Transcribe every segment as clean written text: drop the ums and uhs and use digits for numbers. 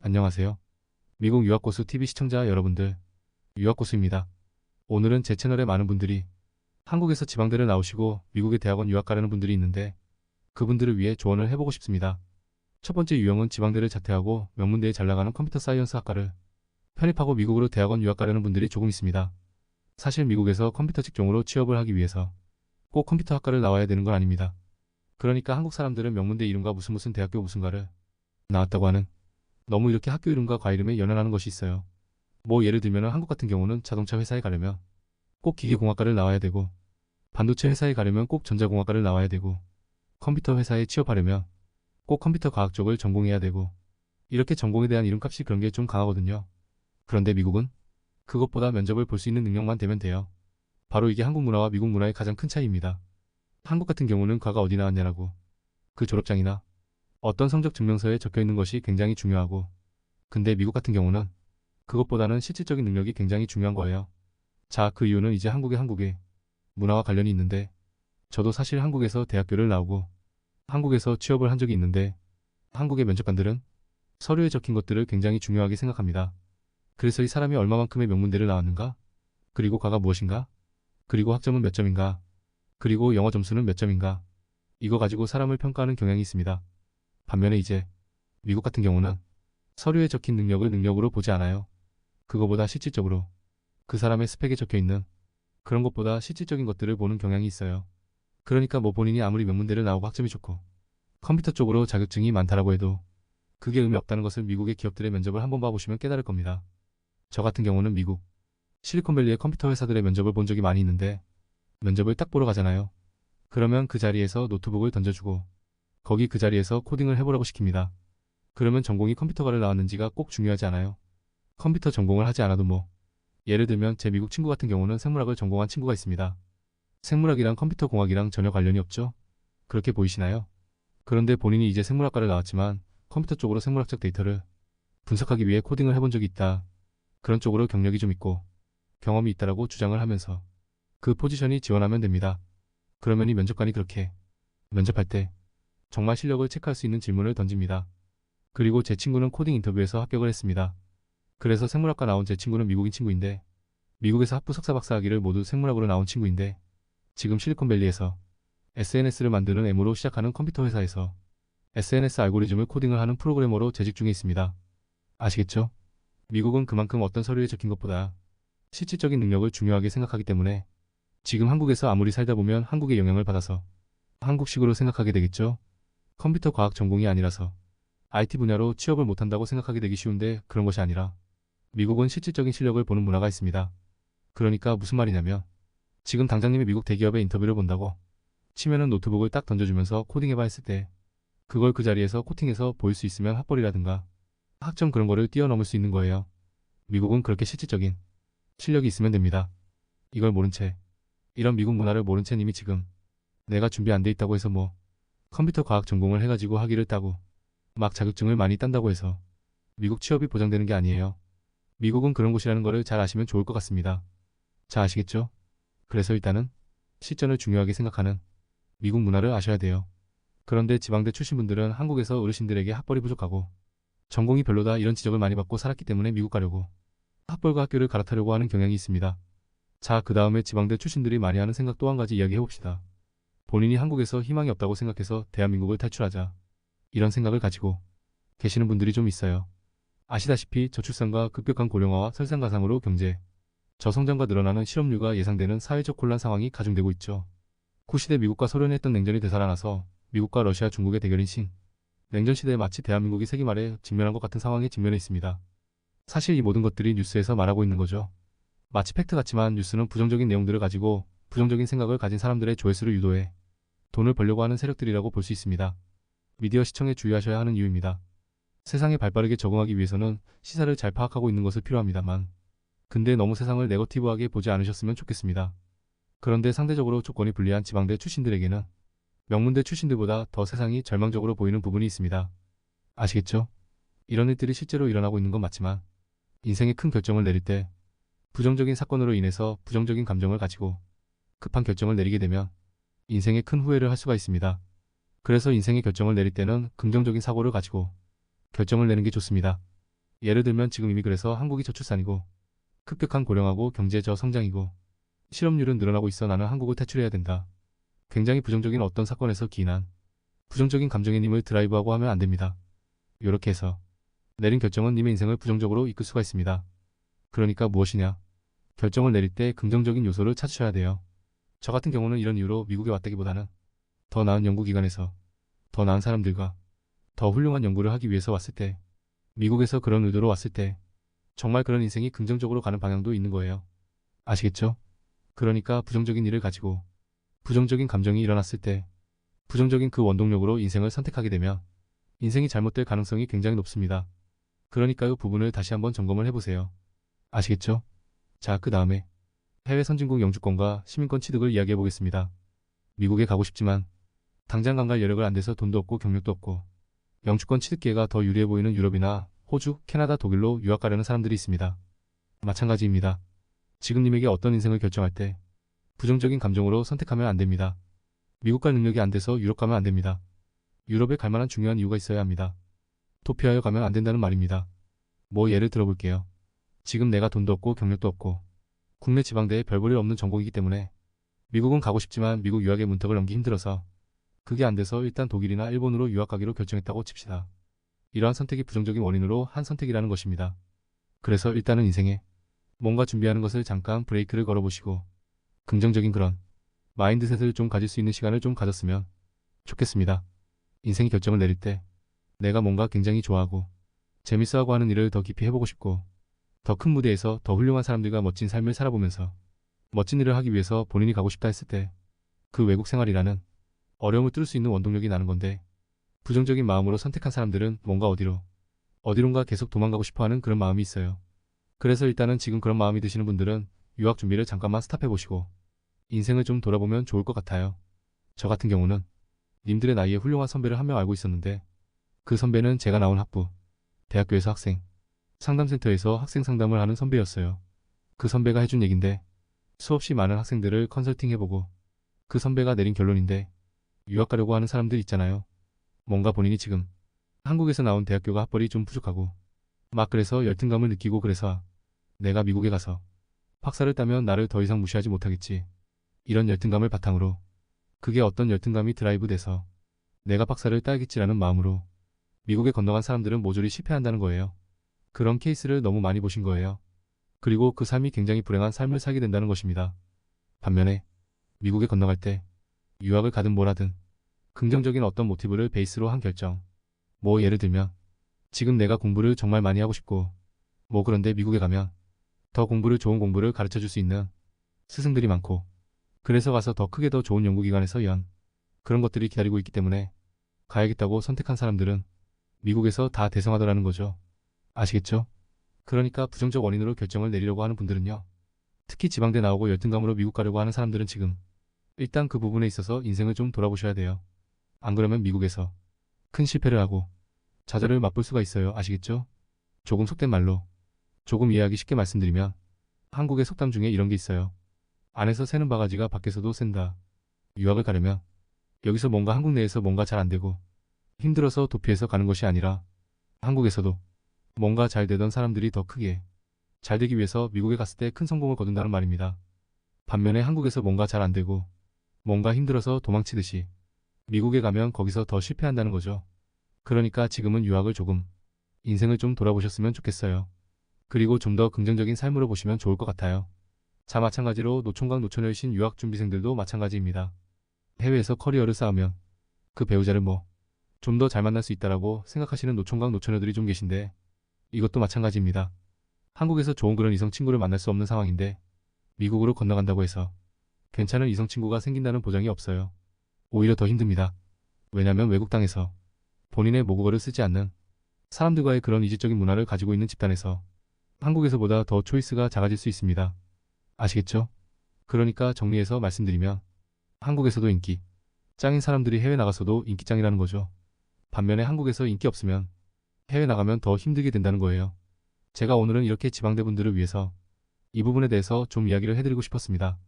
안녕하세요. 미국 유학고수 TV 시청자 여러분들, 유학고수입니다. 오늘은 제 채널에 많은 분들이 한국에서 지방대를 나오시고 미국의 대학원 유학 가려는 분들이 있는데 그분들을 위해 조언을 해보고 싶습니다. 첫 번째 유형은 지방대를 자퇴하고 명문대에 잘나가는 컴퓨터 사이언스 학과를 편입하고 미국으로 대학원 유학 가려는 분들이 조금 있습니다. 사실 미국에서 컴퓨터 직종으로 취업을 하기 위해서 꼭 컴퓨터 학과를 나와야 되는 건 아닙니다. 그러니까 한국 사람들은 명문대 이름과 무슨 대학교 무슨가를 나왔다고 하는 너무 이렇게 학교 이름과 과 이름에 연연하는 것이 있어요. 뭐 예를 들면 한국 같은 경우는 자동차 회사에 가려면 꼭 기계공학과를 나와야 되고 반도체 회사에 가려면 꼭 전자공학과를 나와야 되고 컴퓨터 회사에 취업하려면 꼭 컴퓨터 과학 쪽을 전공해야 되고 이렇게 전공에 대한 이름값이 그런 게 좀 강하거든요. 그런데 미국은 그것보다 면접을 볼 수 있는 능력만 되면 돼요. 바로 이게 한국 문화와 미국 문화의 가장 큰 차이입니다. 한국 같은 경우는 과가 어디 나왔냐라고 그 졸업장이나 어떤 성적 증명서에 적혀 있는 것이 굉장히 중요하고 근데 미국 같은 경우는 그것보다는 실질적인 능력이 굉장히 중요한 거예요. 자, 그 이유는 이제 한국의 문화와 관련이 있는데 저도 사실 한국에서 대학교를 나오고 한국에서 취업을 한 적이 있는데 한국의 면접관들은 서류에 적힌 것들을 굉장히 중요하게 생각합니다. 그래서 이 사람이 얼마만큼의 명문대를 나왔는가? 그리고 과가 무엇인가? 그리고 학점은 몇 점인가? 그리고 영어 점수는 몇 점인가? 이거 가지고 사람을 평가하는 경향이 있습니다. 반면에 이제 미국 같은 경우는 서류에 적힌 능력을 능력으로 보지 않아요. 그거보다 실질적으로 그 사람의 스펙에 적혀 있는 그런 것보다 실질적인 것들을 보는 경향이 있어요. 그러니까 뭐 본인이 아무리 명문대를 나오고 학점이 좋고 컴퓨터 쪽으로 자격증이 많다라고 해도 그게 의미 없다는 것을 미국의 기업들의 면접을 한번 봐보시면 깨달을 겁니다. 저 같은 경우는 미국 실리콘밸리의 컴퓨터 회사들의 면접을 본 적이 많이 있는데 면접을 딱 보러 가잖아요. 그러면 그 자리에서 노트북을 던져주고 거기 그 자리에서 코딩을 해보라고 시킵니다. 그러면 전공이 컴퓨터과를 나왔는지가 꼭 중요하지 않아요. 컴퓨터 전공을 하지 않아도 뭐 예를 들면 제 미국 친구 같은 경우는 생물학을 전공한 친구가 있습니다. 생물학이랑 컴퓨터 공학이랑 전혀 관련이 없죠? 그렇게 보이시나요? 그런데 본인이 이제 생물학과를 나왔지만 컴퓨터 쪽으로 생물학적 데이터를 분석하기 위해 코딩을 해본 적이 있다. 그런 쪽으로 경력이 좀 있고 경험이 있다라고 주장을 하면서 그 포지션이 지원하면 됩니다. 그러면 이 면접관이 그렇게 면접할 때 정말 실력을 체크할 수 있는 질문을 던집니다. 그리고 제 친구는 코딩 인터뷰에서 합격을 했습니다. 그래서 생물학과 나온 제 친구는 미국인 친구인데 미국에서 학부 석사 박사 학위를 모두 생물학으로 나온 친구인데 지금 실리콘밸리에서 SNS를 만드는 M으로 시작하는 컴퓨터 회사에서 SNS 알고리즘을 코딩을 하는 프로그래머로 재직 중에 있습니다. 아시겠죠? 미국은 그만큼 어떤 서류에 적힌 것보다 실질적인 능력을 중요하게 생각하기 때문에 지금 한국에서 아무리 살다 보면 한국의 영향을 받아서 한국식으로 생각하게 되겠죠? 컴퓨터 과학 전공이 아니라서 IT 분야로 취업을 못한다고 생각하게 되기 쉬운데 그런 것이 아니라 미국은 실질적인 실력을 보는 문화가 있습니다. 그러니까 무슨 말이냐면 지금 당장님이 미국 대기업의 인터뷰를 본다고 치면은 노트북을 딱 던져주면서 코딩해봐 했을 때 그걸 그 자리에서 코팅해서 보일 수 있으면 학벌이라든가 학점 그런 거를 뛰어넘을 수 있는 거예요. 미국은 그렇게 실질적인 실력이 있으면 됩니다. 이걸 모른 채 이런 미국 문화를 모른 채 님이 지금 내가 준비 안 돼 있다고 해서 뭐 컴퓨터 과학 전공을 해가지고 학위를 따고 막 자격증을 많이 딴다고 해서 미국 취업이 보장되는 게 아니에요. 미국은 그런 곳이라는 거를 잘 아시면 좋을 것 같습니다. 자, 아시겠죠? 그래서 일단은 실전을 중요하게 생각하는 미국 문화를 아셔야 돼요. 그런데 지방대 출신 분들은 한국에서 어르신들에게 학벌이 부족하고 전공이 별로다 이런 지적을 많이 받고 살았기 때문에 미국 가려고 학벌과 학교를 갈아타려고 하는 경향이 있습니다. 자, 그 다음에 지방대 출신들이 많이 하는 생각 또 한 가지 이야기해봅시다. 본인이 한국에서 희망이 없다고 생각해서 대한민국을 탈출하자 이런 생각을 가지고 계시는 분들이 좀 있어요. 아시다시피 저출산과 급격한 고령화와 설상가상으로 경제, 저성장과 늘어나는 실업률과 예상되는 사회적 혼란 상황이 가중되고 있죠. 구시대 미국과 소련이 했던 냉전이 되살아나서 미국과 러시아 중국의 대결인 냉전 시대에 마치 대한민국이 세기 말에 직면한 것 같은 상황에 직면해 있습니다. 사실 이 모든 것들이 뉴스에서 말하고 있는 거죠. 마치 팩트 같지만 뉴스는 부정적인 내용들을 가지고 부정적인 생각을 가진 사람들의 조회수를 유도해 돈을 벌려고 하는 세력들이라고 볼 수 있습니다. 미디어 시청에 주의하셔야 하는 이유입니다. 세상에 발빠르게 적응하기 위해서는 시사를 잘 파악하고 있는 것을 필요합니다만 근데 너무 세상을 네거티브하게 보지 않으셨으면 좋겠습니다. 그런데 상대적으로 조건이 불리한 지방대 출신들에게는 명문대 출신들보다 더 세상이 절망적으로 보이는 부분이 있습니다. 아시겠죠? 이런 일들이 실제로 일어나고 있는 건 맞지만 인생의 큰 결정을 내릴 때 부정적인 사건으로 인해서 부정적인 감정을 가지고 급한 결정을 내리게 되면 인생에 큰 후회를 할 수가 있습니다. 그래서 인생의 결정을 내릴 때는 긍정적인 사고를 가지고 결정을 내는 게 좋습니다. 예를 들면 지금 이미 그래서 한국이 저출산이고 급격한 고령화고 경제 저성장이고 실업률은 늘어나고 있어 나는 한국을 탈출해야 된다. 굉장히 부정적인 어떤 사건에서 기인한 부정적인 감정의 님을 드라이브하고 하면 안 됩니다. 요렇게 해서 내린 결정은 님의 인생을 부정적으로 이끌 수가 있습니다. 그러니까 무엇이냐? 결정을 내릴 때 긍정적인 요소를 찾으셔야 돼요. 저 같은 경우는 이런 이유로 미국에 왔다기보다는 더 나은 연구기관에서 더 나은 사람들과 더 훌륭한 연구를 하기 위해서 왔을 때, 미국에서 그런 의도로 왔을 때 정말 그런 인생이 긍정적으로 가는 방향도 있는 거예요. 아시겠죠? 그러니까 부정적인 일을 가지고 부정적인 감정이 일어났을 때 부정적인 그 원동력으로 인생을 선택하게 되면 인생이 잘못될 가능성이 굉장히 높습니다. 그러니까 이 부분을 다시 한번 점검을 해보세요. 아시겠죠? 자, 그 다음에 해외 선진국 영주권과 시민권 취득을 이야기해 보겠습니다. 미국에 가고 싶지만 당장 갈 여력을 안 돼서 돈도 없고 경력도 없고 영주권 취득 기회가 더 유리해 보이는 유럽이나 호주, 캐나다, 독일로 유학 가려는 사람들이 있습니다. 마찬가지입니다. 지금 님에게 어떤 인생을 결정할 때 부정적인 감정으로 선택하면 안 됩니다. 미국 갈 능력이 안 돼서 유럽 가면 안 됩니다. 유럽에 갈 만한 중요한 이유가 있어야 합니다. 도피하여 가면 안 된다는 말입니다. 뭐 예를 들어볼게요. 지금 내가 돈도 없고 경력도 없고 국내 지방대에 별 볼 일 없는 전공이기 때문에 미국은 가고 싶지만 미국 유학의 문턱을 넘기 힘들어서 그게 안 돼서 일단 독일이나 일본으로 유학 가기로 결정했다고 칩시다. 이러한 선택이 부정적인 원인으로 한 선택이라는 것입니다. 그래서 일단은 인생에 뭔가 준비하는 것을 잠깐 브레이크를 걸어보시고 긍정적인 그런 마인드셋을 좀 가질 수 있는 시간을 좀 가졌으면 좋겠습니다. 인생의 결정을 내릴 때 내가 뭔가 굉장히 좋아하고 재밌어하고 하는 일을 더 깊이 해보고 싶고 더 큰 무대에서 더 훌륭한 사람들과 멋진 삶을 살아보면서 멋진 일을 하기 위해서 본인이 가고 싶다 했을 때 그 외국 생활이라는 어려움을 뚫을 수 있는 원동력이 나는 건데 부정적인 마음으로 선택한 사람들은 뭔가 어디론가 계속 도망가고 싶어하는 그런 마음이 있어요. 그래서 일단은 지금 그런 마음이 드시는 분들은 유학 준비를 잠깐만 스탑해보시고 인생을 좀 돌아보면 좋을 것 같아요. 저 같은 경우는 님들의 나이에 훌륭한 선배를 한 명 알고 있었는데 그 선배는 제가 나온 학부, 대학교에서 학생, 상담센터에서 학생 상담을 하는 선배였어요. 그 선배가 해준 얘긴데 수없이 많은 학생들을 컨설팅해보고 그 선배가 내린 결론인데 유학 가려고 하는 사람들 있잖아요. 뭔가 본인이 지금 한국에서 나온 대학교가 학벌이 좀 부족하고 막 그래서 열등감을 느끼고 그래서 내가 미국에 가서 박사를 따면 나를 더 이상 무시하지 못하겠지. 이런 열등감을 바탕으로 그게 어떤 열등감이 드라이브 돼서 내가 박사를 따야겠지라는 마음으로 미국에 건너간 사람들은 모조리 실패한다는 거예요. 그런 케이스를 너무 많이 보신 거예요. 그리고 그 삶이 굉장히 불행한 삶을 살게 된다는 것입니다. 반면에 미국에 건너갈 때 유학을 가든 뭘 하든 긍정적인 어떤 모티브를 베이스로 한 결정. 뭐 예를 들면 지금 내가 공부를 정말 많이 하고 싶고 뭐 그런데 미국에 가면 더 좋은 공부를 가르쳐 줄 수 있는 스승들이 많고 그래서 가서 더 크게 더 좋은 연구기관에서 그런 것들이 기다리고 있기 때문에 가야겠다고 선택한 사람들은 미국에서 다 대성하더라는 거죠. 아시겠죠? 그러니까 부정적 원인으로 결정을 내리려고 하는 분들은요. 특히 지방대 나오고 열등감으로 미국 가려고 하는 사람들은 지금 일단 그 부분에 있어서 인생을 좀 돌아보셔야 돼요. 안 그러면 미국에서 큰 실패를 하고 좌절을 맛볼 수가 있어요. 아시겠죠? 조금 속된 말로 조금 이해하기 쉽게 말씀드리면 한국의 속담 중에 이런 게 있어요. 안에서 새는 바가지가 밖에서도 샌다. 유학을 가려면 여기서 뭔가 한국 내에서 뭔가 잘 안 되고 힘들어서 도피해서 가는 것이 아니라 한국에서도 뭔가 잘 되던 사람들이 더 크게 잘 되기 위해서 미국에 갔을 때 큰 성공을 거둔다는 말입니다. 반면에 한국에서 뭔가 잘 안 되고 뭔가 힘들어서 도망치듯이 미국에 가면 거기서 더 실패한다는 거죠. 그러니까 지금은 유학을 조금 인생을 좀 돌아보셨으면 좋겠어요. 그리고 좀 더 긍정적인 삶으로 보시면 좋을 것 같아요. 자, 마찬가지로 노총각 노처녀이신 유학 준비생들도 마찬가지입니다. 해외에서 커리어를 쌓으면 그 배우자를 좀 더 잘 만날 수 있다라고 생각하시는 노총각 노처녀들이 좀 계신데 이것도 마찬가지입니다. 한국에서 좋은 그런 이성 친구를 만날 수 없는 상황인데 미국으로 건너간다고 해서 괜찮은 이성 친구가 생긴다는 보장이 없어요. 오히려 더 힘듭니다. 왜냐면 외국 땅에서 본인의 모국어를 쓰지 않는 사람들과의 그런 이질적인 문화를 가지고 있는 집단에서 한국에서보다 더 초이스가 작아질 수 있습니다. 아시겠죠? 그러니까 정리해서 말씀드리면 한국에서도 인기 짱인 사람들이 해외 나가서도 인기짱이라는 거죠. 반면에 한국에서 인기 없으면 해외 나가면 더 힘들게 된다는 거예요. 제가 오늘은 이렇게 지방대 분들을 위해서 이 부분에 대해서 좀 이야기를 해드리고 싶었습니다.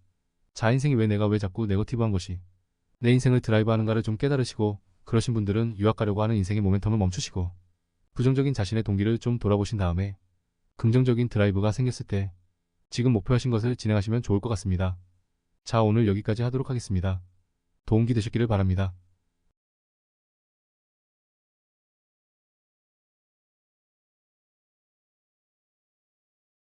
자, 인생이 내가 왜 자꾸 네거티브한 것이 내 인생을 드라이브하는가를 좀 깨달으시고 그러신 분들은 유학 가려고 하는 인생의 모멘텀을 멈추시고 부정적인 자신의 동기를 좀 돌아보신 다음에 긍정적인 드라이브가 생겼을 때 지금 목표하신 것을 진행하시면 좋을 것 같습니다. 자, 오늘 여기까지 하도록 하겠습니다. 도움이 되셨기를 바랍니다.